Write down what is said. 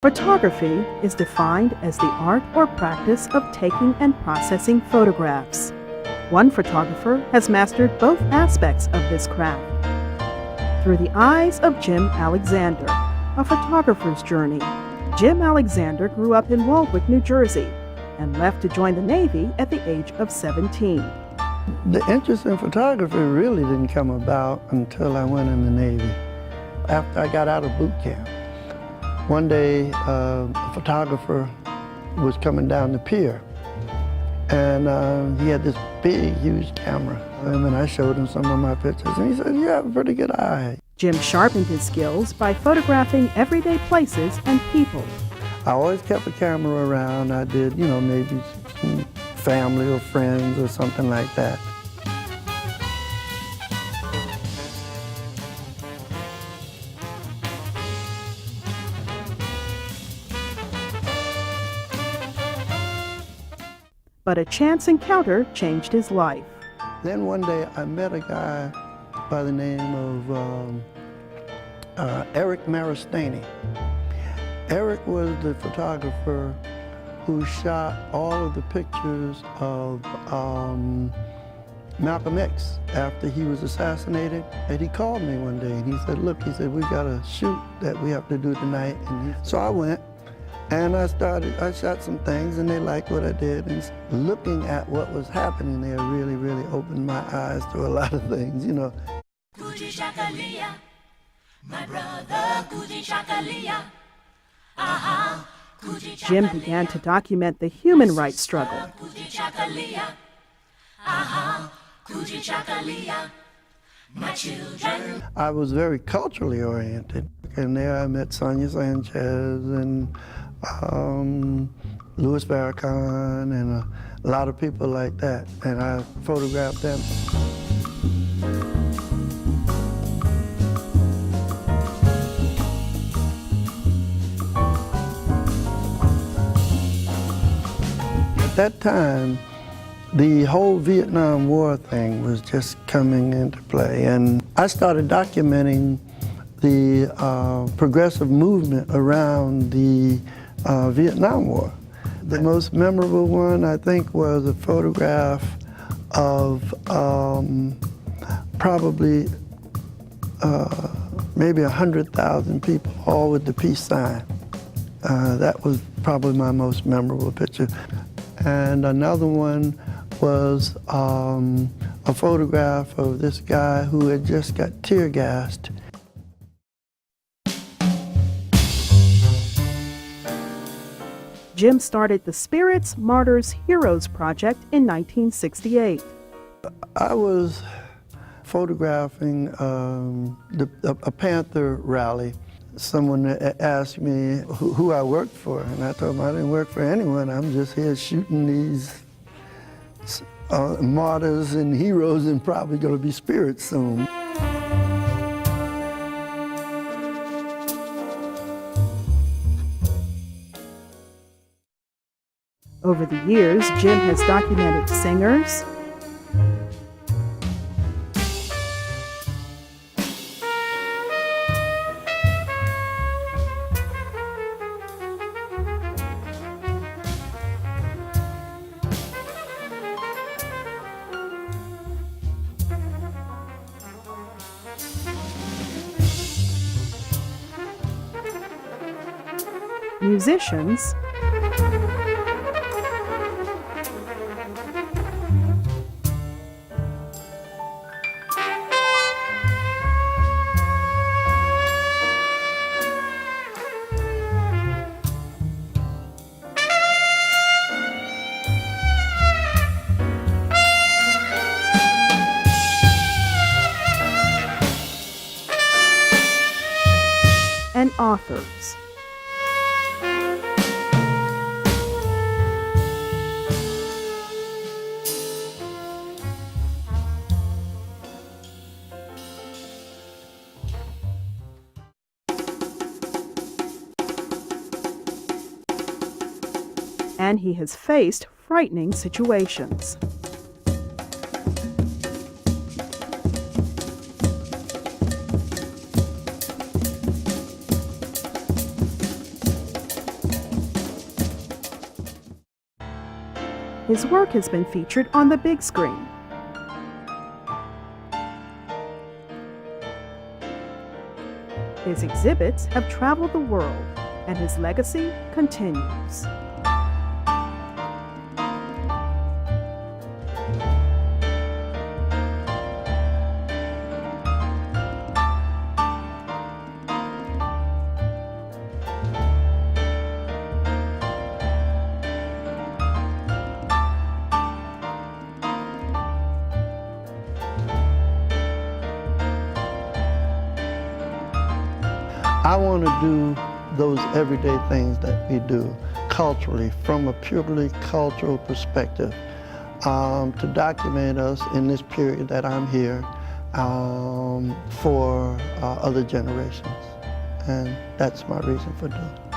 Photography is defined as the art or practice of taking and processing photographs. One photographer has mastered both aspects of this craft. Through the eyes of Jim Alexander, a photographer's journey. Jim Alexander grew up in Waldwick, New Jersey, and left to join the Navy at the age of 17. The interest in photography really didn't come about until I went in the Navy. After I got out of boot camp, one day a photographer was coming down the pier, and he had this big, huge camera. And then I showed him some of my pictures, and he said, "You have a pretty good eye." Jim sharpened his skills by photographing everyday places and people. I always kept a camera around. I did, maybe some family or friends or something like that. But a chance encounter changed his life. Then one day I met a guy by the name of Eric Maristani. Eric was the photographer who shot all of the pictures of Malcolm X after he was assassinated. And he called me one day and he said, "Look," he said, "we got a shoot that we have to do tonight." So I went and I shot some things and they liked what I did. And looking at what was happening there really, really opened my eyes to a lot of things, Kuji Shakalia, my brother Kuji Shakalia. Aha, Kuji Shakalia. Jim began to document the human rights struggle. Kuji Shakalia. Aha, Kuji Shakalia. My children. I was very culturally oriented. And there I met Sonia Sanchez and Louis Farrakhan and a lot of people like that. And I photographed them. At that time, the whole Vietnam War thing was just coming into play, and I started documenting the progressive movement around the Vietnam War. The most memorable one, I think, was a photograph of probably maybe 100,000 people, all with the peace sign. That was probably my most memorable picture. And another one was a photograph of this guy who had just got tear gassed. Jim started the Spirits, Martyrs, Heroes project in 1968. I was photographing a Panther rally. Someone asked me who I worked for, and I told them I didn't work for anyone. I'm just here shooting these martyrs and heroes and probably going to be spirits soon. Over the years, Jim has documented singers, musicians, and authors. And he has faced frightening situations. His work has been featured on the big screen. His exhibits have traveled the world, and his legacy continues. I want to do those everyday things that we do culturally from a purely cultural perspective to document us in this period that I'm here for other generations. And that's my reason for doing it.